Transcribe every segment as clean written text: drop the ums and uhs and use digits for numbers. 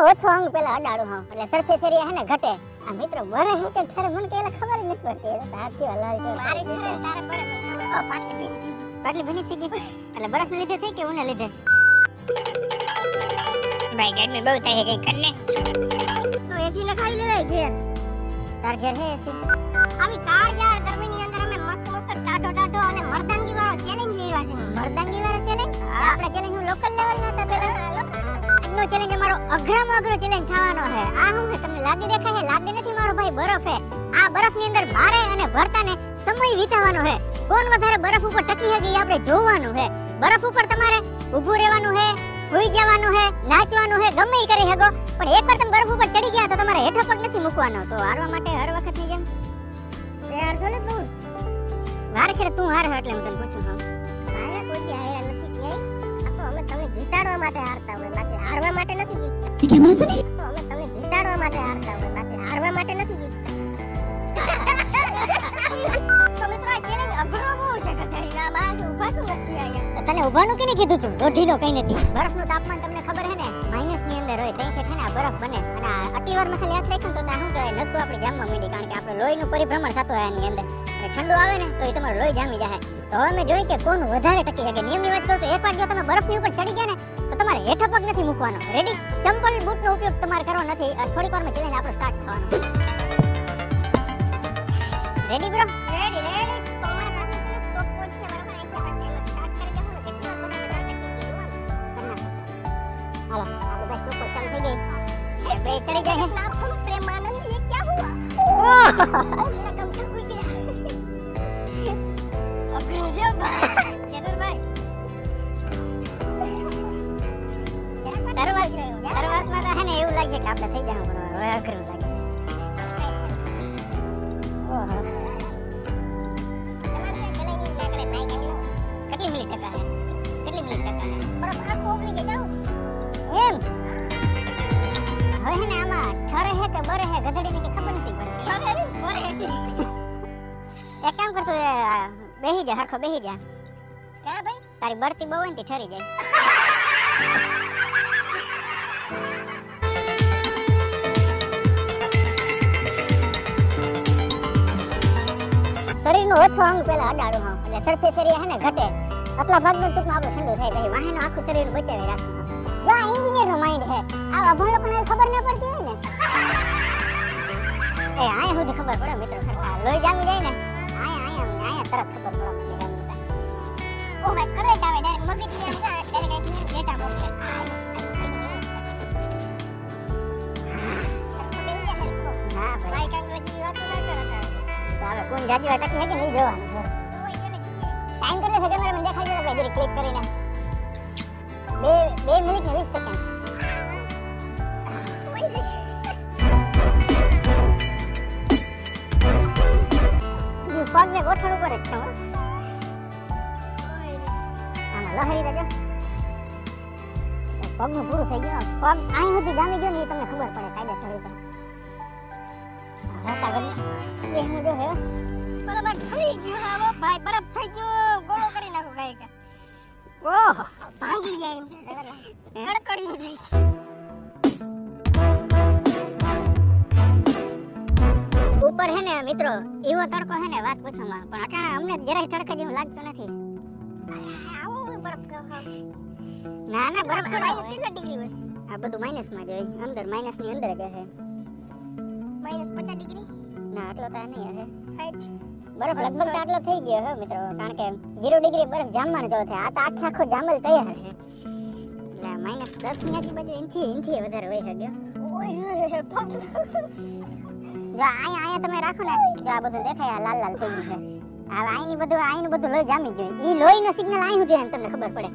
શરીરનો ઓછો અંગ પેલા અડાડું હા એટલે સરફેસ એરિયા હે ને ઘટે. આ મિત્રો બરે હે કે થરે મને કેલા ખબર જ નથી પડતી. હાથી હલાલ કે મારી થરે તારે બરે પાટલી ભીની થઈ ગઈ એટલે બરફને લીધે થઈ કે ઉને લીધે ભાઈ ગરમી બહુ થાય કે કરને તો એસી લખાવી દેવાય ઘેર. તાર ઘેર હે એસી આવી કાર યાર ગરમીની અંદર અમે મસ્ત ટાઢો અને મર્દાંગી વાળો ચેલેન્જ લેવા છે. મર્દાંગી વાળો ચેલેન્જ આપણે ચેલેન્જ હું લોકલ લેવલ ના હતા પેલા આજનો ચેલેન્જ અમારો અઘરામાં અઘરો ચેલેન્જ થવાનો છે. આ હું તમને લાગી દેખાય છે? લાગી નથી મારો ભાઈ, બરફ છે. આ બરફની અંદર મારે અને ભરતાને સમય વિતાવવાનો છે. કોણ વધારે બરફ ઉપર ટકી શકે આપણે જોવાનું છે. બરફ ઉપર તમારે ઊભું રહેવાનું છે, સુઈ જવાનું છે, નાચવાનું છે, ગમે ઈ કરી શકો. પણ એકવાર તમે બરફ ઉપર ચડી ગયા તો તમારે હેઠો પગ નથી મૂકવાનો. તો હારવા માટે હર વખતની જેમ યાર છો ને તું મારે ખેડે તું હાર એટલે હું તને પૂછું છું. મારે કોઈ દી હાર્યા નથી ક્યાંય. આ તો અમે તમને જીતાડવા માટે હારતા હોય, બાકી હારવા માટે નથી જીતતા. કેમ બોલો છો ને? તો અમે તમને જીતાડવા માટે હારતા હોય, બાકી હારવા માટે નથી જીતતા. તો મિત્રો આ ચેલેન્જ અઘરો બહુ છે કટાઈ ના બાદ ઊભા તો નથી આયા. તો તને ઊભાનું કેને કીધું તું? દોઢીનો કઈ નથી. બરફનું તાપમાન તમને ખબર હે ને માઈનસ ની અંદર હોય. તઈ છે ને આ બરફ બને અને આ અટીવારમાં ખાલી હાથ રાખ્યો તો શું કહેવાય નસો આપણી જામવા માંડી, કારણ કે આપણે લોહીનું પરિભ્રમણ થતું હોય આની અંદર અને ઠંડુ આવે ને તો એ તમારું લોહી જામી જાય. તો હવે મેં જોઈ કે કોણ વધારે ટકી શકે. નિયમની વાત કરું તો એકવાર જો તમે બરફની ઉપર ચડી ગયા ને તો તમારે હેઠો પગ નથી મૂકવાનો. રેડી? ચંપલ બૂટનો ઉપયોગ તમારે કરવો નથી. થોડીક વારમાં ચેલેન્જ આપણો સ્ટાર્ટ થવાનો. Ready bro? રેડી તો અમારા પાસે છે ને સ્ટોપ વોચ છે બરાબર. એક વાર ટાઈમર સ્ટાર્ટ કરી દેવું ને કેટલા બરાબર ટકી જોવાનું હાલો આપણે બસ સ્ટોપ વોચ ચાલુ થઈ ગઈ. એ બે ચડી જાય ના ફૂલ પ્રેમાનંદ ये क्या हुआ? ओह मेरा गमछा खुल गया. अब कैसे भाई केसर भाई શરૂઆતમાં તો હે ને એવું લાગે કે આપણે થઈ જવાનું બરાબર. હવે અઘરું લાગે. ઓહો કેટલી મિનિટ ટકા હે? બરાબર આખો ઓગળી જાય એમ. હવે હે ને આમાં ઠરે હે કે બરે હે ગધડીને કે ખબર નથી પડતી. ઠરે રે બરે છે. એક કામ કર તું બેહી જા, હરખો બેહી જા. ક્યાં ભાઈ? તારી બરતી બહુ હોય ને ઠરી જાય. શરીરનો ઓછો અંગ પેલા અડાડું હા એટલે સરફેસ એરિયા હે ને ઘટે. આટલા ભાગનું ટૂંકમાં આપણે ઠંડુ થાય પછી વાહનો આખું શરીર બચાવી રાખવું. જો આ એન્જિનિયરનો માઇન્ડ હે. આ અભણ લોકોને ખબર ન પડતી હોય ને એ આયા સુધી ખબર પડે મિત્રો. ખરખા લોહી જામી જાય ને આયા તરત ખબર પડે. ઓ ભાઈ કરંટ આવે ડાયરેક્ટ મગજની અંદર ડાયરેક્ટ ડેટા મોકલે. હા ભાઈ કાંગોજી વાત ના કરો. હવે કોણ જાજી વાત ટકી હે કે નહીં જોવાનું છે. ટાઈમ કેટલો છે કેમેરા માં દેખાઈ જશે ભાઈ જરી ક્લિક કરીને 2 મિનિટ ને 20 સેકન્ડ. પગ ને ગોઠણ ઉપર જ છે. આમાં લહેરી દેજો. પગનું પૂરું થઈ ગયું. પગ અહીં સુધી જામી ગયો ને એ તમને ખબર પડે કાયદેસર રીતે. હતા ગમે બેહનું જો હે બરાબર થઈ ગયું. આવો ભાઈ બરફ થઈ ગયો. ગોળો કરી નાખો ગાય કે ઓહ ભાંગી જાય એમ છે. કડકડી થઈ ઉપર હે ને મિત્રો એવો તડકો હે ને વાત પૂછોમાં. પણ અટાણા અમને જરાય તડકા જેવું લાગતું નથી. આવો બરફ ના બરફ તો માઈનસ કેટલા ડિગ્રી હોય? આ બધું માઈનસ માં જ હોય. અંદર માઈનસ ની અંદર જ હે. -50 ડિગ્રી ના આટલો તો નહીં હે. હાઈટ બરફ લગભગ તો આટલો થઈ ગયો હે મિત્રો, કારણ કે 0 ડિગ્રી બરફ જામવાનો ચાલુ થાય. આ તો આખો જામેલ તૈયાર છે. એટલે -10 ની આજુબાજુ ઇંથી વધારે હોય છે. ઓય પગ જો આયા તમે રાખો ને જો આ બધું દેખાય આ લાલ થઈ ગયું છે. આ આઈનું બધું લોહી જામી ગયું. ઈ લોહીનો સિગ્નલ આઈ સુધી એમ તમને ખબર પડે.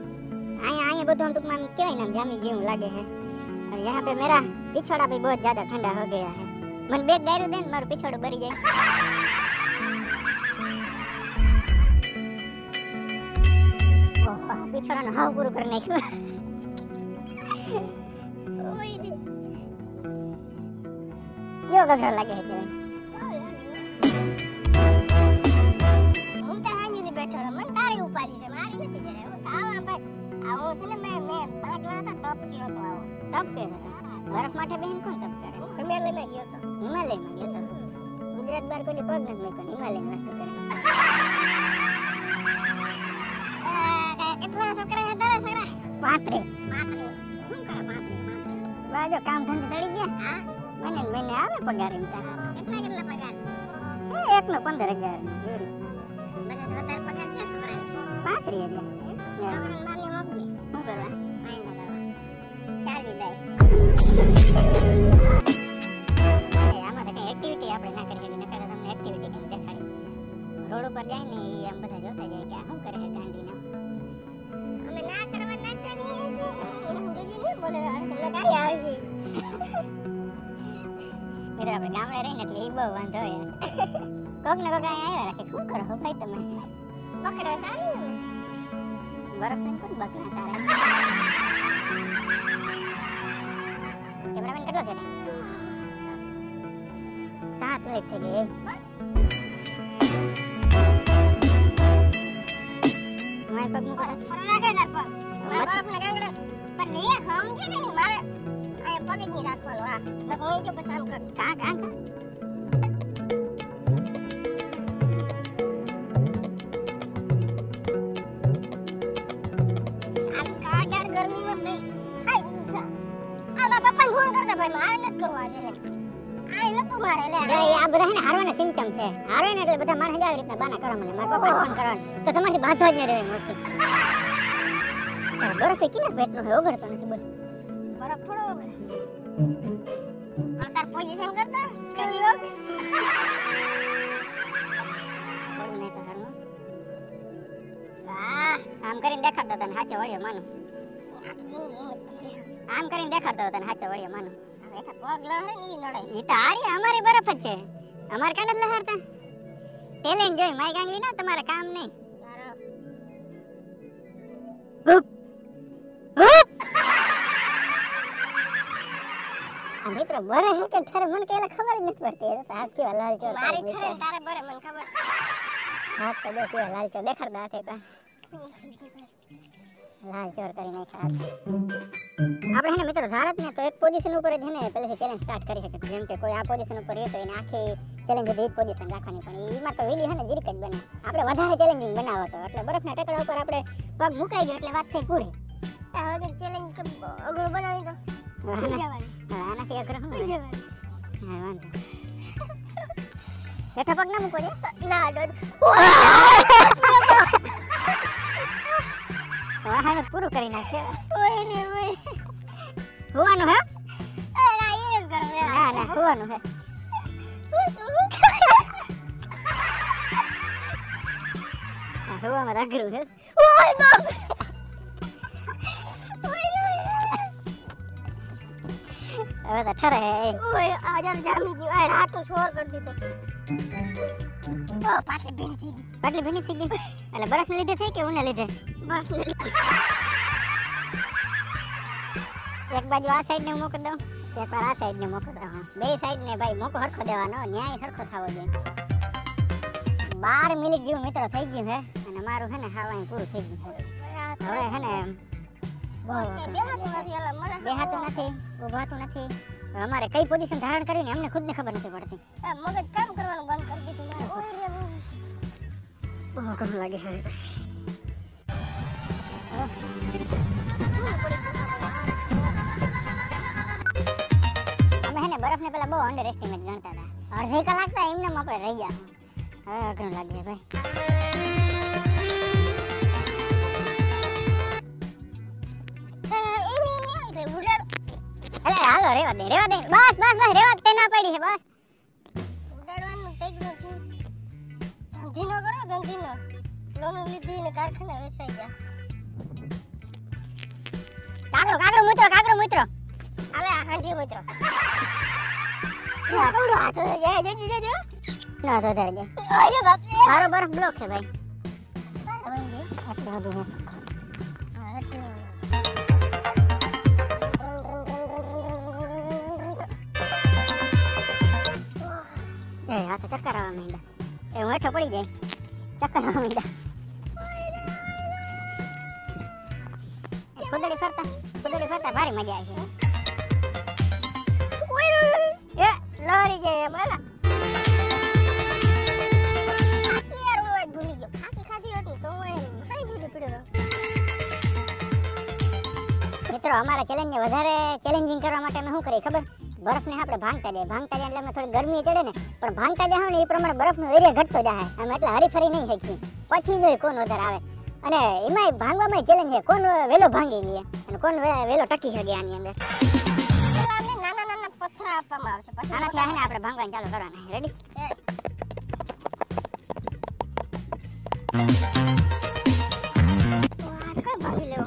આયા બધું ટૂંકમાં કેવાય ને જામી ગયું લાગે છે. और यहाँ पे मेरा पिछवाड़ा भी बहुत ज्यादा ठंडा हो गया है. मन बेग डायरो दे मारो पिछवाड़ो भरी जाए. ओह पिछवाड़ा नो हाव पूरो कर नाख्यो. क्यों गगड़ लगे है चले હું તો હાજી ની બેઠો રે. મન તારી ઉપાડી છે મારી નથી જરે. આવા ભાઈ આવો છે ને મેં 5 વાર તો ટપ કર્યો તો આવો ટપ કર્યો. બરફ માટે બેન કોણ તપ કરે? હિમાલયમાં ગયો તો. હિમાલયમાં ગયો તો. ગુજરાત બાર કોઈ પગ નથી મૂક્યો, હિમાલયની વાત કરે. કેટલા છોકરા હતા તારા છોકરા? 35. શું કરે 35? બાજો કામ ધંધે ચડી ગયા? હા. મહિને આવે પગાર એમ તારા. કેટલા પગાર? એકનો 15,000 જોડી. બધા વધારે પગાર ક્યાં છોકરા છે? 35,000. છોકરાને નાની મોકલી. શું કરવા? આઈના કરવા. ચાલી જાય. આમાં તો કઈ એક્ટિવિટી આપણે ના કરી શકીએ, નકર તમને એક્ટિવિટી કઈ દેખાડી. રોડ ઉપર જાય ને એ આમ બધા જોતા જાય કે આ શું કરે છે ગાંડીને. અમે ના કરવા ના કરીએ છીએ. બીજી નહીં બોલે લગાડી આવી. મિત્રો આપણે ગામડે રહીને એટલે એ બહુ વાંધો હોય. કોક ને કોક અહીંયા આવ્યા રાખે. શું કરો હો ભાઈ તમે? બકરા સારી બરફ ને કોણ બકરા સારા? કેમેરામેન કેટલો છે? 7 મિનિટ થઈ ગઈ. મારે પગ મૂકો રાખે તાર પગ. બરફ ને ગાંગડા પર લે સમજે કે નહીં મારે આ પગ જ નહીં રાખવાનો. આ તો હું જો પસંદ કર. કા કા કા આની કાળજાળ ગરમીમાં બે હાય આ બાપા પણ ફોન કરતા ભાઈ મારે નથી કરવા છે. આ નતું મારે લે આ બધા હે ને હારવાના સિમ્પટમ છે. હારે ને એટલે બધા મારે આવી રીતના બાના કરવા મને મારે પપ્પા ફોન કરવાનો તો તમારથી બાંધવા જ ન રહેવાય મોસ્ટલી. બરફ કિના પેટનો હે ઓગળતો નથી બોલ. બરફ થોડો ઓગળે. તાર પોઝિશન કરતા કેવી યોગ બોલ ને તો હરનો આમ કરીને દેખાડતો તને સાચો વળ્યો માનો. આમ કરીને દેખાડતો તને સાચો વળ્યો માનો. બેઠા પગ લહરે ની નડે. ઈ તો આરી અમારી બરફ જ છે. અમાર કાંડ જ લહરતા. ટેલેન્ટ જોઈ માઈ ગાંગલી ના તમારે કામ નહીં. મિત્રો બરે હે કે તારે મને કેલા ખબર જ નથી પડતી. હાથ કેવા લાલ ચોર મારી છે તારે બરે મને ખબર. હાથ તો દેખ કેવા લાલ ચોર દેખાડતા હાથે કા લાલ ચોર કરી નાખ્યા. આપણે હે ને મિત્રો ધારત ને તો એક પોઝિશન ઉપર જ હે ને પહેલેથી ચેલેન્જ સ્ટાર્ટ કરી શકે. જેમ કે કોઈ આ પોઝિશન ઉપર રહે તો એને આખી ચેલેન્જ જ પોઝિશન રાખવાની. પણ એમાં તો વિડિયો હે ને જીરીક જ બને. આપણે વધારે ચેલેન્જિંગ બનાવો તો એટલે બરફના ટેકરા ઉપર આપણે પગ મુકાઈ ગયો એટલે વાત થઈ પૂરી. હવે ચેલેન્જ અઘરું બનાવી દો. આનાથી અઘરું હું જવાનું. હા વાંધો. બેઠા પગ ના મૂકો છે. ના ડોદ. વાહન પૂરું કરી નાખે. ઓય રે ઓય. હોવાનું હે? ના એ ન કરો. ના ના હોવાનું હે. આ હોવામાં અઘરું હે. ઓય બાપ. હવે તો ઠરે હે. ઓય આજા જામી ગયો. આ રાતો શોર કરી દીધો. ઓ પાટલી ભીની થઈ ગઈ. પાટલી ભીની થઈ ગઈ. એટલે બરફ ને લીધે થઈ કે ઉને લીધે? બરફ ને લીધે. એક બાજુ આ સાઈડ ને મોકો દઉં, એક વાર આ સાઈડ ને મોકો દઉં. બે સાઈડ ને ભાઈ મોકો હરખો દેવાનો, ન્યાય હરખો થવો જોઈએ. 12 મિનિટ જેવું મિત્રો થઈ ગયું હે અને મારું હે ને ખાવાનું પૂરું થઈ ગયું છે. હવે હે ને બેહાતું નથી, ઊભાતું નથી. અમારે કઈ પોઝિશન ધારણ કરીને અમને ખુદને ખબર નથી પડતી. મગજ કામ કરવાનું બંધ કરી દીધું. બહુ કમ લાગે છે. અમે હે ને બરફને પેલા બહુ અંડર એસ્ટિમેટ ગણતા હતા. અડધી કલાક તો એમને આપણે રહી ગયા. હવે અઘરું લાગે ભાઈ. અરે હાલો રેવા દે બસ રેવા તે ના પડી છે બસ. ઉડાડવાનું તેગનું છે. ધીનો કરો ગંધીનો. લોન લીધી ને કારખાના વેચાઈ ગયા. કાગડો મિત્રો. હવે હાંજી મિત્રો. કાગડો હાથો જાય જો ના તો ધરજે. અરે બાપ રે મારો બરફ બ્લોક છે ભાઈ. હવે જે આટલું બધું હે આ તો ચક્કર આવવા માંડ્યા. એ હેઠો પડી જાય. ચક્કર આવવા માંડ્યા. ખુદડી ફરતા ભારી મજા આવી છે. હારી જાય મારા યાર હું આજ ભૂલી ગયો ખાતી ખાતી હતી તો હું હારી ભૂલી પડ્યો મિત્રો અમારા ચેલેન્જને વધારે ચેલેન્જિંગ કરવા માટે અમે શું કરીએ ખબર બરફને આપણે ભાંગતા જાય એટલે અમને થોડી ગરમી ચડે ને પણ ભાંગતા જાવ ને એ પ્રમાણે બરફનો એરિયા ઘટતો જાય અમે એટલે હરીફરી નહીં શકીએ પછી જોઈએ કોણ વધારે આવે અને એમાંય ભાંગવામાં ચેલેન્જ છે કોણ વેલો ભાંગી લે અને કોણ વેલો ટકી શકે આની અંદર નાના નાના પથ્થર આપવામાં આવશે પછી આનાથી આને આપણે ભાંગવાનું ચાલુ કરવાના રેડી ભાંગી લેવો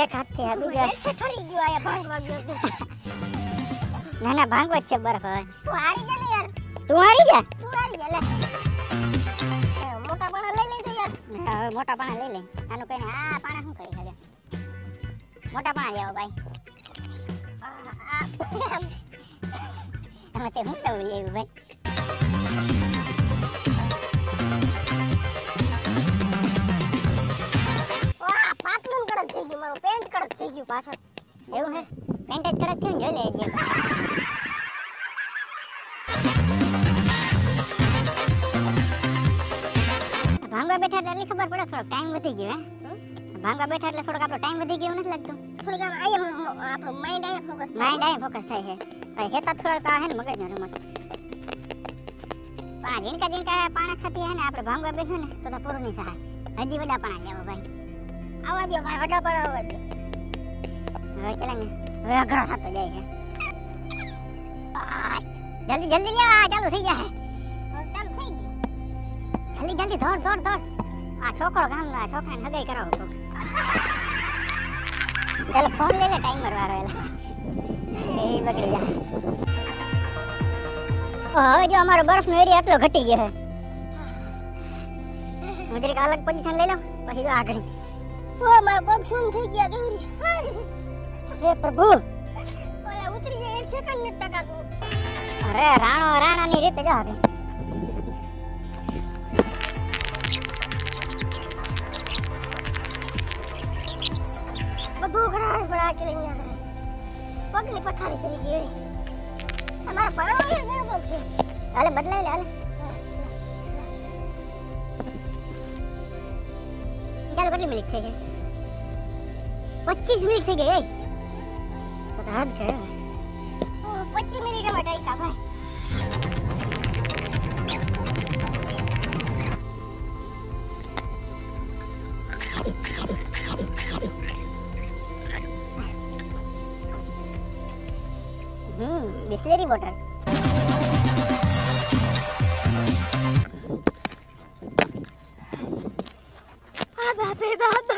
એક હાથથી આ બીજા ઠરી ગયો આ ભાંગવા ગયો ના ના ભાંગવા જ છે બરફ હવે તું હારી જા ને યાર તું હારી જા લે મોટા પાણા લઈ લેજો યાર હવે મોટા પાણા લઈ લે આનું કઈ આ પાણા શું કરી શકે મોટા પાણા લેવો ભાઈ આમાં તે હું તો લેવું ભાઈ મારો પેન્ટ કડક થઈ ગયું પાછળ એવું હે પેન્ટ જ કડક થયું જોઈ લેજે ભાંગવા બેઠા એટલે ખબર પડે થોડો ટાઈમ વધી ગયો હે ભાંગવા બેઠા એટલે થોડોક આપણો ટાઈમ વધી ગયો નથી લાગતું થોડીક આમ આપણો માઇન્ડ આયા ફોકસ થાય છે ભાઈ હેતા થોડાક આ હે ને મગજનો રમત પણ જીણકા જીણકા પાણા ખાતી હે ને આપણે ભાંગવા બેઠો ને તો પૂરું નહીં સહાય હજી વડા પાણા લેવા ભાઈ આવા દો ભાઈ વડા પણ આવા દો હવે ચલા ને હવે અઘરો થતો જાય છે જલ્દી જલ્દી લેવા ચાલુ થઈ જાય ચાલુ થઈ ગયું જલ્દી દોડ આ છોકરો ગામના છોકરાને હગાઈ કરાવો તો ચાલ ફોન લઈ લે ટાઈમર વાળો એલા એ બગડી જાય હવે જો અમારો બરફનો એરિયા એટલો ઘટી ગયો છે હું જરીક અલગ પોઝિશન લઈ લઉં પછી જો આગળ ઓ મારા પગ શું થઈ ગયા ગૌરી હે પ્રભુ ઓલા ઉતરી જાય 1 સેકન્ડ ને ટકાતું અરે રાણાની રીતે જા હવે બધું ઘણા કે લઈને આવે પગની પથારી કરી ગઈ અમારા પાણી ઘણું પગ છે હાલે બદલાવી લે હાલે ચાલો કેટલી મિનિટ થઈ ગઈ 25 મિનિટ થઈ ગઈ તો હાથ ગયો 25 મિનિટ માં ટાઈકા ભાઈ बिस्लेरी वाटर बाप रे बाप